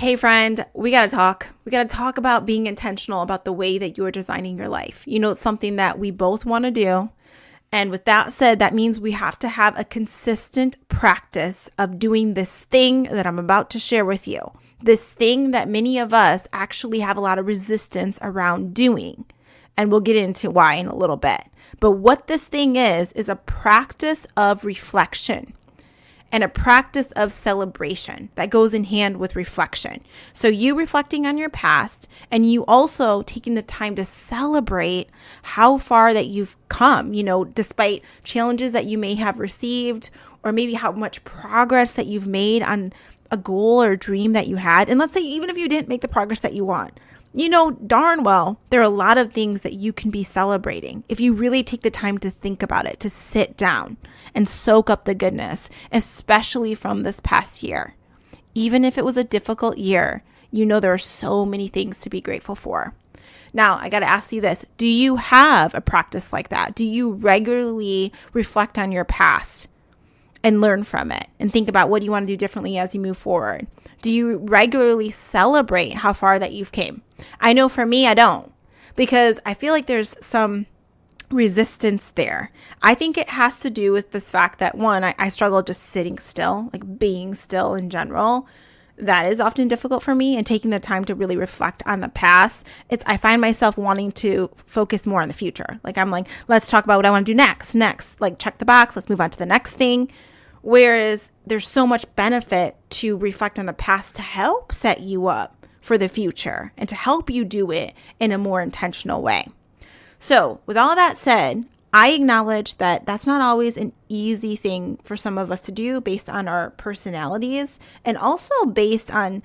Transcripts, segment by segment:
Hey friend, we got to talk. We got to talk about being intentional about the way that you are designing your life. It's something that we both want to do. And with that said, that means we have to have a consistent practice of doing this thing that I'm about to share with you. This thing that many of us actually have a lot of resistance around doing. And we'll get into why in a little bit. But what this thing is a practice of reflection and a practice of celebration that goes in hand with reflection. So you reflecting on your past and you also taking the time to celebrate how far that you've come, despite challenges that you may have received, or maybe how much progress that you've made on a goal or dream that you had. And let's say even if you didn't make the progress that you want, darn well, there are a lot of things that you can be celebrating if you really take the time to think about it, to sit down and soak up the goodness, especially from this past year. Even if it was a difficult year, there are so many things to be grateful for. Now, I got to ask you this. Do you have a practice like that? Do you regularly reflect on your past and learn from it and think about what you want to do differently as you move forward? Do you regularly celebrate how far that you've came? I know for me, I don't, because I feel like there's some resistance there. I think it has to do with this fact that one, I struggle just sitting still, like being still in general. That is often difficult for me, and taking the time to really reflect on the past. I find myself wanting to focus more on the future. Like I'm like, let's talk about what I want to do next, like check the box, let's move on to the next thing. Whereas there's so much benefit to reflect on the past to help set you up for the future and to help you do it in a more intentional way. So with all that said, I acknowledge that that's not always an easy thing for some of us to do based on our personalities and also based on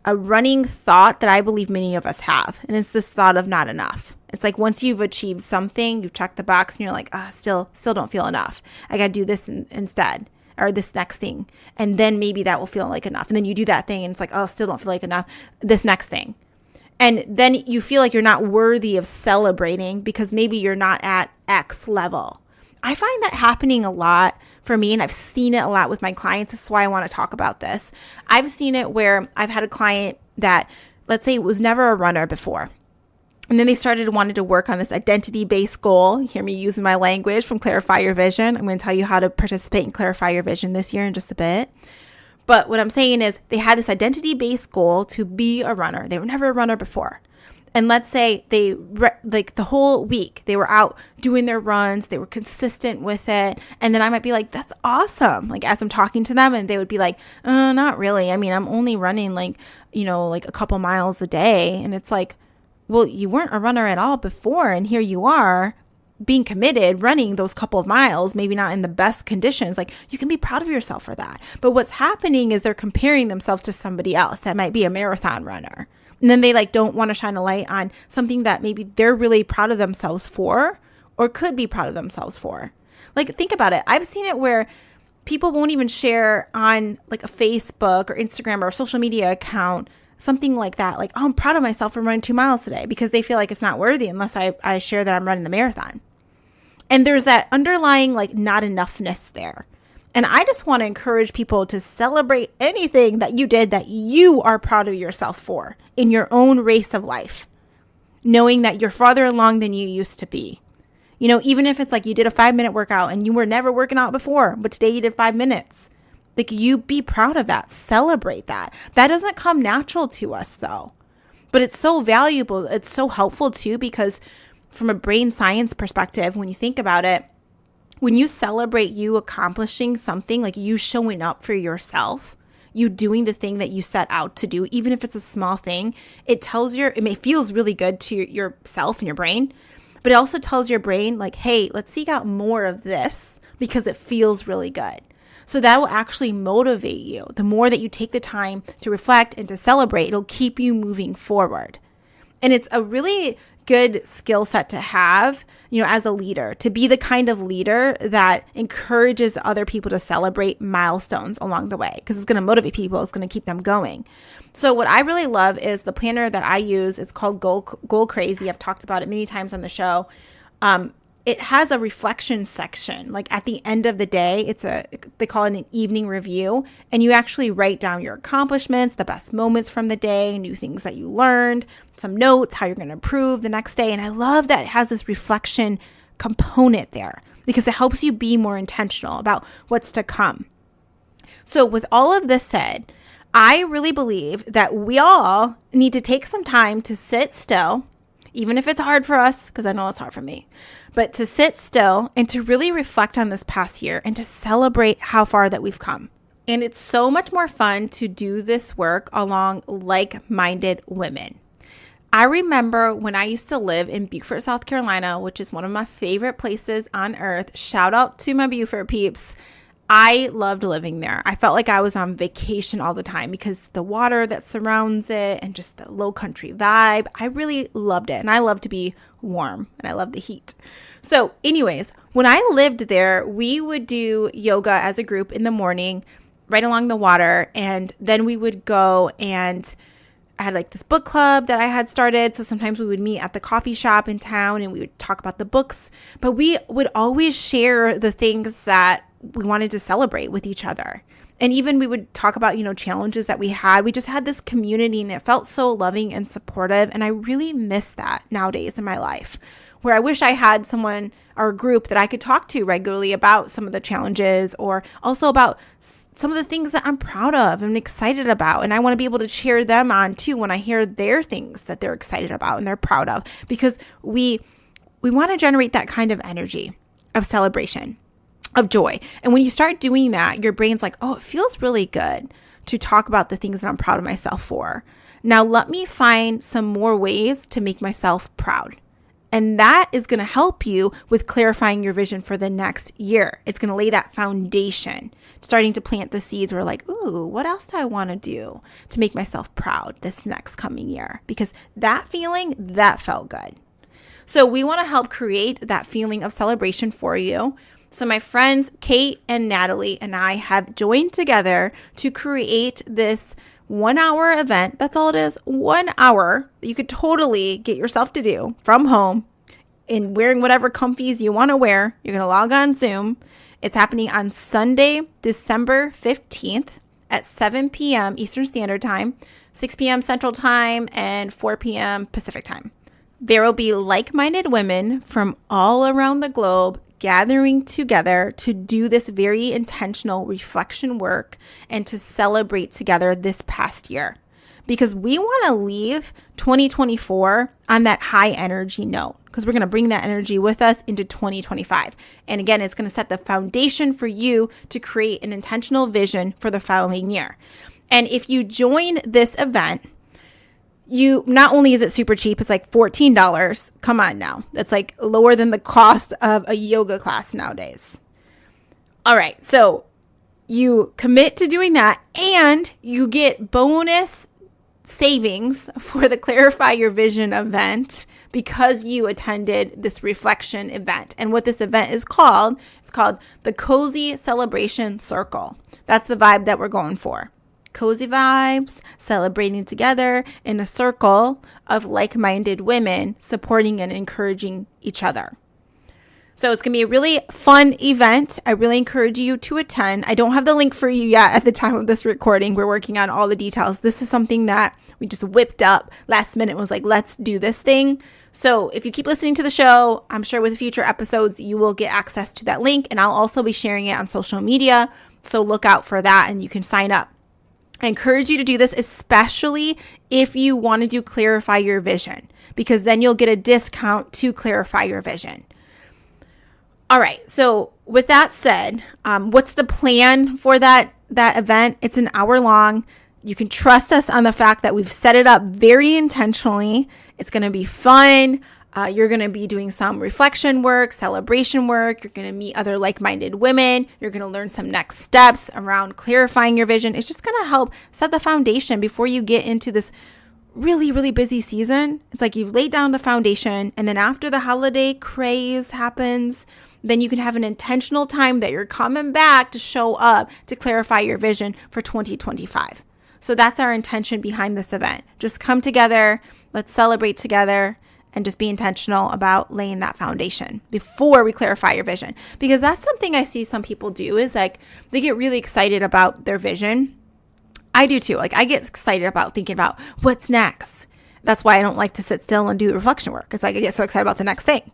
a running thought that I believe many of us have. And it's this thought of not enough. It's like once you've achieved something, you've checked the box and you're like, still don't feel enough. I got to do this instead. Or this next thing. And then maybe that will feel like enough. And then you do that thing and it's like, still don't feel like enough. This next thing. And then you feel like you're not worthy of celebrating because maybe you're not at X level. I find that happening a lot for me, and I've seen it a lot with my clients. This is why I want to talk about this. I've seen it where I've had a client that, let's say, was never a runner before. And then they wanted to work on this identity-based goal. You hear me using my language from Clarify Your Vision. I'm going to tell you how to participate in Clarify Your Vision this year in just a bit. But what I'm saying is they had this identity-based goal to be a runner. They were never a runner before. And let's say like the whole week, they were out doing their runs. They were consistent with it. And then I might be like, that's awesome. Like as I'm talking to them, and they would be like, not really. I mean, I'm only running like a couple miles a day. And it's like, well, you weren't a runner at all before, and here you are being committed, running those couple of miles, maybe not in the best conditions. Like you can be proud of yourself for that. But what's happening is they're comparing themselves to somebody else that might be a marathon runner. And then they don't want to shine a light on something that maybe they're really proud of themselves for, or could be proud of themselves for. Like think about it. I've seen it where people won't even share on like a Facebook or Instagram or a social media account something like that, like, I'm proud of myself for running 2 miles today, because they feel like it's not worthy unless I share that I'm running the marathon. And there's that underlying like not enoughness there. And I just want to encourage people to celebrate anything that you did that you are proud of yourself for in your own race of life, knowing that you're farther along than you used to be. Even if it's like you did a 5-minute workout and you were never working out before, but today you did 5 minutes. Like you be proud of that, celebrate that. That doesn't come natural to us though, but it's so valuable. It's so helpful too, because from a brain science perspective, when you think about it, when you celebrate you accomplishing something, like you showing up for yourself, you doing the thing that you set out to do, even if it's a small thing, it feels really good to yourself and your brain, but it also tells your brain like, hey, let's seek out more of this because it feels really good. So that will actually motivate you. The more that you take the time to reflect and to celebrate, it'll keep you moving forward. And it's a really good skill set to have, as a leader, to be the kind of leader that encourages other people to celebrate milestones along the way, because it's going to motivate people. It's going to keep them going. So what I really love is the planner that I use. It's called Goal Crazy. I've talked about it many times on the show. it has a reflection section. Like at the end of the day, they call it an evening review, and you actually write down your accomplishments, the best moments from the day, new things that you learned, some notes, how you're going to improve the next day. And I love that it has this reflection component there because it helps you be more intentional about what's to come. So with all of this said, I really believe that we all need to take some time to sit still, even if it's hard for us, because I know it's hard for me, but to sit still and to really reflect on this past year and to celebrate how far that we've come. And it's so much more fun to do this work along like-minded women. I remember when I used to live in Beaufort, South Carolina, which is one of my favorite places on earth. Shout out to my Beaufort peeps. I loved living there. I felt like I was on vacation all the time because the water that surrounds it and just the low country vibe, I really loved it. And I love to be warm and I love the heat. So anyways, when I lived there, we would do yoga as a group in the morning right along the water. And then we would go and I had like this book club that I had started. So sometimes we would meet at the coffee shop in town and we would talk about the books, but we would always share the things that we wanted to celebrate with each other. And even we would talk about, challenges that we had. We just had this community and it felt so loving and supportive. And I really miss that nowadays in my life, where I wish I had someone or a group that I could talk to regularly about some of the challenges or also about some of the things that I'm proud of and excited about. And I want to be able to cheer them on too when I hear their things that they're excited about and they're proud of, because we want to generate that kind of energy of celebration, of joy. And when you start doing that, your brain's like, oh, it feels really good to talk about the things that I'm proud of myself for. Now let me find some more ways to make myself proud. And that is going to help you with clarifying your vision for the next year. It's going to lay that foundation, starting to plant the seeds where like, ooh, what else do I want to do to make myself proud this next coming year? Because that feeling, that felt good. So we want to help create that feeling of celebration for you. So my friends, Kate and Natalie and I have joined together to create this 1 hour event. That's all it is. 1 hour that you could totally get yourself to do from home in wearing whatever comfies you want to wear. You're going to log on Zoom. It's happening on Sunday, December 15th at 7 p.m. Eastern Standard Time, 6 p.m. Central Time, and 4 p.m. Pacific Time. There will be like-minded women from all around the globe gathering together to do this very intentional reflection work and to celebrate together this past year, because we want to leave 2024 on that high energy note, because we're going to bring that energy with us into 2025. And again, it's going to set the foundation for you to create an intentional vision for the following year. And if you join this event, you not only is it super cheap, it's like $14. Come on now. That's like lower than the cost of a yoga class nowadays. All right. So you commit to doing that and you get bonus savings for the Clarify Your Vision event because you attended this reflection event. And what this event is called, it's called the Cozy Celebration Circle. That's the vibe that we're going for. Cozy vibes, celebrating together in a circle of like-minded women supporting and encouraging each other. So it's going to be a really fun event. I really encourage you to attend. I don't have the link for you yet at the time of this recording. We're working on all the details. This is something that we just whipped up last minute, was like, let's do this thing. So if you keep listening to the show, I'm sure with future episodes, you will get access to that link. And I'll also be sharing it on social media. So look out for that and you can sign up. I encourage you to do this, especially if you want to do Clarify Your Vision, because then you'll get a discount to Clarify Your Vision. All right. So with that said, what's the plan for that event? It's an hour long. You can trust us on the fact that we've set it up very intentionally. It's going to be fun. You're going to be doing some reflection work, celebration work. You're going to meet other like-minded women. You're going to learn some next steps around clarifying your vision. It's just going to help set the foundation before you get into this really, really busy season. It's like you've laid down the foundation, and then after the holiday craze happens, then you can have an intentional time that you're coming back to show up to clarify your vision for 2025. So that's our intention behind this event. Just come together. Let's celebrate together. and just be intentional about laying that foundation before we clarify your vision. Because that's something I see some people do is like they get really excited about their vision. I do too. Like I get excited about thinking about what's next. That's why I don't like to sit still and do reflection work. It's like I get so excited about the next thing.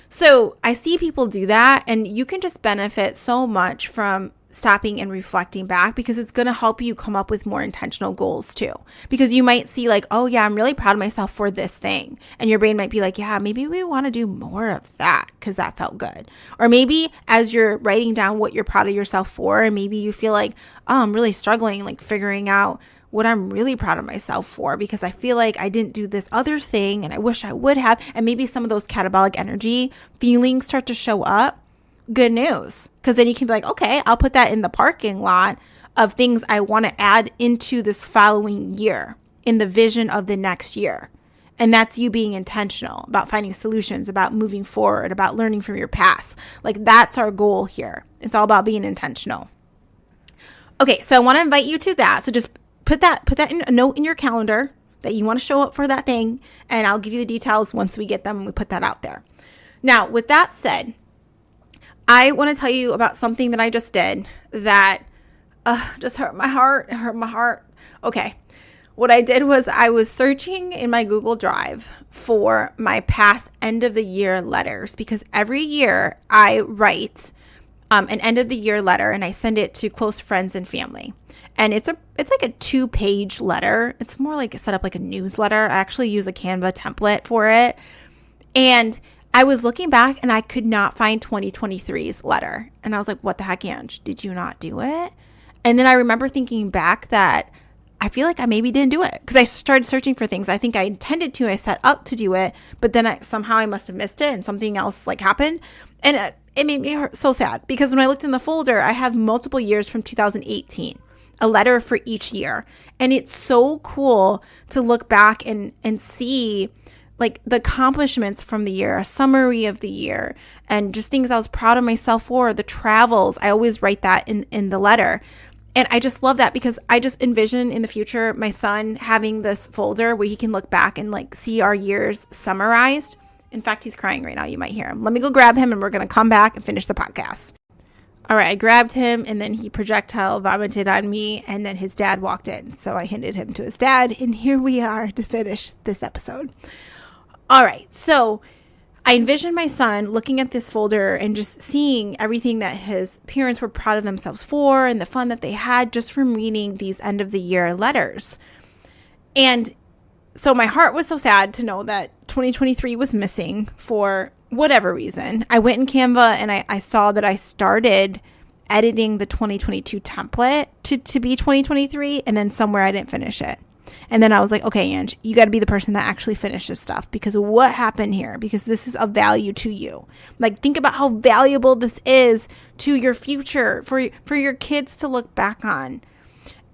So I see people do that, and you can just benefit so much from stopping and reflecting back, because it's going to help you come up with more intentional goals too. Because you might see like, oh yeah, I'm really proud of myself for this thing. And your brain might be like, yeah, maybe we want to do more of that because that felt good. Or maybe as you're writing down what you're proud of yourself for, and maybe you feel like, oh, I'm really struggling, like figuring out what I'm really proud of myself for, because I feel like I didn't do this other thing and I wish I would have. And maybe some of those catabolic energy feelings start to show up. Good news. Because then you can be like, okay, I'll put that in the parking lot of things I want to add into this following year, in the vision of the next year. And that's you being intentional about finding solutions, about moving forward, about learning from your past. Like that's our goal here. It's all about being intentional. Okay, so I want to invite you to that. So just put that in a note in your calendar that you want to show up for that thing, and I'll give you the details once we get them and we put that out there. Now, with that said, I want to tell you about something that I just did that just hurt my heart. It hurt my heart. Okay. What I did was I was searching in my Google Drive for my past end of the year letters, because every year I write an end of the year letter and I send it to close friends and family. And it's like a 2-page letter. It's more like set up like a newsletter. I actually use a Canva template for it. And I was looking back and I could not find 2023's letter. And I was like, what the heck, Ange? Did you not do it? And then I remember thinking back that I feel like I maybe didn't do it, because I started searching for things. I think I intended to, I set up to do it, but then somehow I must have missed it and something else like happened. And it made me so sad, because when I looked in the folder, I have multiple years from 2018. A letter for each year. And it's so cool to look back and see like the accomplishments from the year, a summary of the year, and just things I was proud of myself for, the travels. I always write that in the letter. And I just love that, because I just envision in the future my son having this folder where he can look back and like see our years summarized. In fact, he's crying right now. You might hear him. Let me go grab him and we're going to come back and finish the podcast. All right, I grabbed him and then he projectile vomited on me, and then his dad walked in. So I handed him to his dad, and here we are to finish this episode. All right, so I envisioned my son looking at this folder and just seeing everything that his parents were proud of themselves for and the fun that they had just from reading these end of the year letters. And so my heart was so sad to know that 2023 was missing for whatever reason. I went in Canva and I saw that I started editing the 2022 template to be 2023, and then somewhere I didn't finish it. And then I was like, okay, Ange, you got to be the person that actually finishes stuff, because what happened here? Because this is of value to you. Like, think about how valuable this is to your future, for your kids to look back on.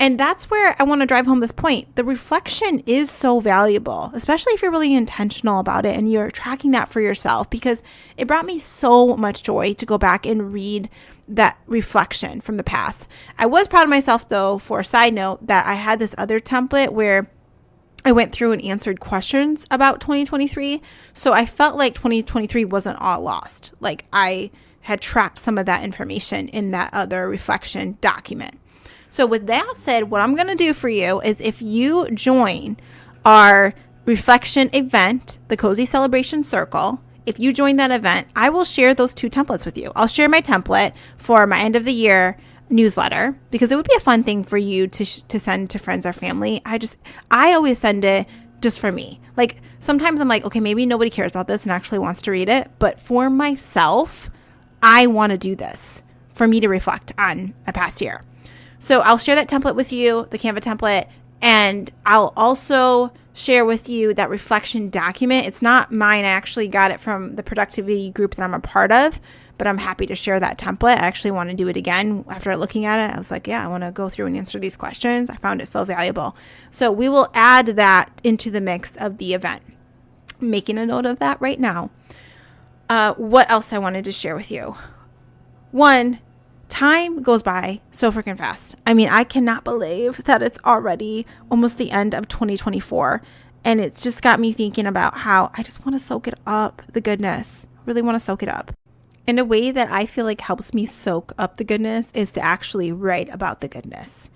And that's where I want to drive home this point. The reflection is so valuable, especially if you're really intentional about it and you're tracking that for yourself, because it brought me so much joy to go back and read that reflection from the past. I was proud of myself, though, for a side note, that I had this other template where I went through and answered questions about 2023. So I felt like 2023 wasn't all lost. Like I had tracked some of that information in that other reflection document. So with that said, what I'm going to do for you is, if you join our reflection event, the Cozy Celebration Circle, if you join that event, I will share those 2 templates with you. I'll share my template for my end of the year newsletter, because it would be a fun thing for you to send to friends or family. I always send it just for me. Like sometimes I'm like, okay, maybe nobody cares about this and actually wants to read it. But for myself, I want to do this for me to reflect on a past year. So I'll share that template with you, the Canva template, and I'll also share with you that reflection document. It's not mine. I actually got it from the productivity group that I'm a part of, but I'm happy to share that template. I actually want to do it again after looking at it. I was like, yeah, I want to go through and answer these questions. I found it so valuable. So we will add that into the mix of the event. I'm making a note of that right now. What else I wanted to share with you? One, time goes by so freaking fast. I mean, I cannot believe that it's already almost the end of 2024. And it's just got me thinking about how I just want to soak it up, the goodness. I really want to soak it up. And a way that I feel like helps me soak up the goodness is to actually write about the goodness.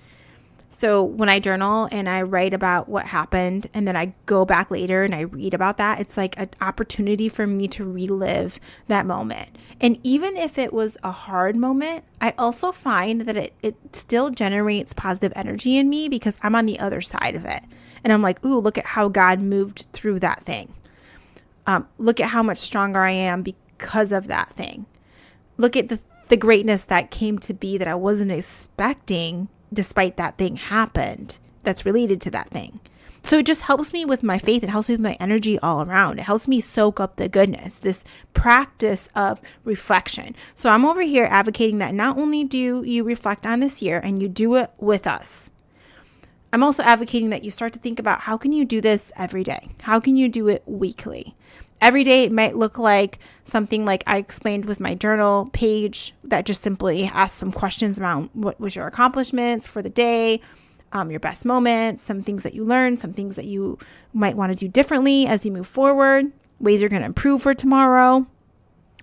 So when I journal and I write about what happened and then I go back later and I read about that, it's like an opportunity for me to relive that moment. And even if it was a hard moment, I also find that it still generates positive energy in me because I'm on the other side of it. And I'm like, ooh, look at how God moved through that thing. Look at how much stronger I am because of that thing. Look at the greatness that came to be that I wasn't expecting despite that thing happened that's related to that thing. So it just helps me with my faith. It helps me with my energy all around. It helps me soak up the goodness, this practice of reflection. So I'm over here advocating that not only do you reflect on this year and you do it with us, I'm also advocating that you start to think about how can you do this every day? How can you do it weekly? Every day it might look like something like I explained with my journal page that just simply asks some questions around what was your accomplishments for the day, your best moments, some things that you learned, some things that you might want to do differently as you move forward, ways you're going to improve for tomorrow.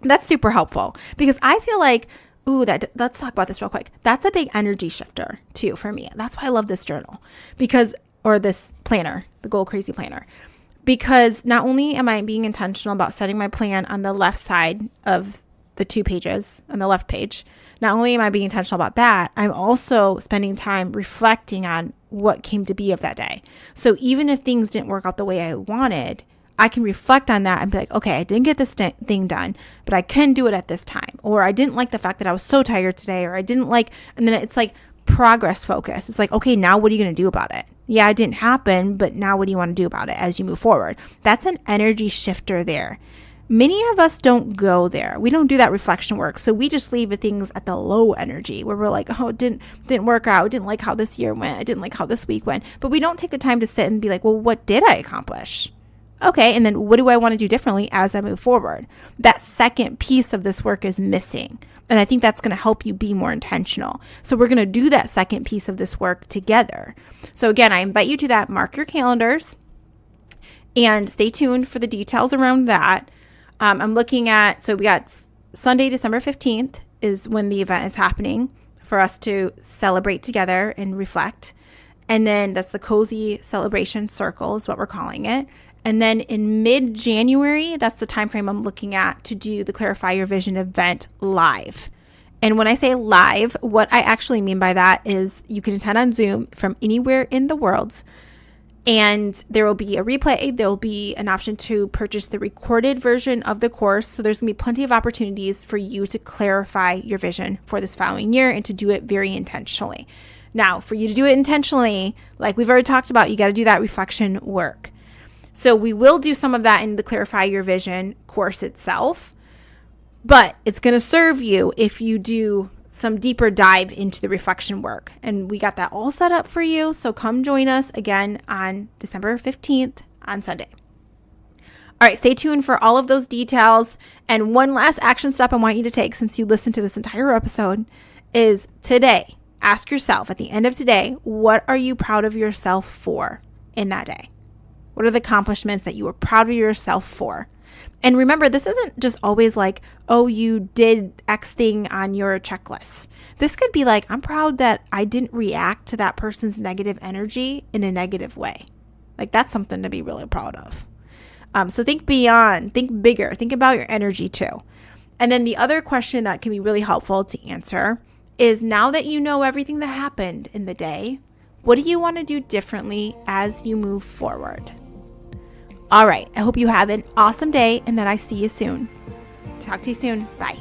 That's super helpful because I feel like, let's talk about this real quick. That's a big energy shifter too for me. That's why I love this journal or this planner, the Goal Crazy Planner. Because not only am I being intentional about setting my plan on the left side of the 2 pages, on the left page, not only am I being intentional about that, I'm also spending time reflecting on what came to be of that day. So even if things didn't work out the way I wanted, I can reflect on that and be like, okay, I didn't get this thing done, but I can do it at this time. Or I didn't like the fact that I was so tired today, or I didn't like, and then it's like progress focus. It's like, okay, now what are you going to do about it? Yeah, it didn't happen, but now what do you want to do about it as you move forward? That's an energy shifter there. Many of us don't go there. We don't do that reflection work. So we just leave things at the low energy where we're like, oh, it didn't work out. I didn't like how this year went. I didn't like how this week went. But we don't take the time to sit and be like, well, what did I accomplish? Okay, and then what do I want to do differently as I move forward? That second piece of this work is missing. And I think that's going to help you be more intentional. So we're going to do that second piece of this work together. So again, I invite you to that. Mark your calendars and stay tuned for the details around that. I'm looking at, so we got Sunday, December 15th is when the event is happening for us to celebrate together and reflect. And then that's the Cozy Celebration Circle is what we're calling it. And then in mid-January, that's the time frame I'm looking at to do the Clarify Your Vision event live. And when I say live, what I actually mean by that is you can attend on Zoom from anywhere in the world. And there will be a replay. There will be an option to purchase the recorded version of the course. So there's going to be plenty of opportunities for you to clarify your vision for this following year and to do it very intentionally. Now, for you to do it intentionally, like we've already talked about, you got to do that reflection work. So we will do some of that in the Clarify Your Vision course itself, but it's going to serve you if you do some deeper dive into the reflection work. And we got that all set up for you. So come join us again on December 15th on Sunday. All right, stay tuned for all of those details. And one last action step I want you to take since you listened to this entire episode is today. Ask yourself at the end of today, what are you proud of yourself for in that day? What are the accomplishments that you were proud of yourself for? And remember, this isn't just always like, oh, you did X thing on your checklist. This could be like, I'm proud that I didn't react to that person's negative energy in a negative way. Like that's something to be really proud of. So think beyond, think bigger, think about your energy too. And then the other question that can be really helpful to answer is now that you know everything that happened in the day, what do you want to do differently as you move forward? All right. I hope you have an awesome day and that I see you soon. Talk to you soon. Bye.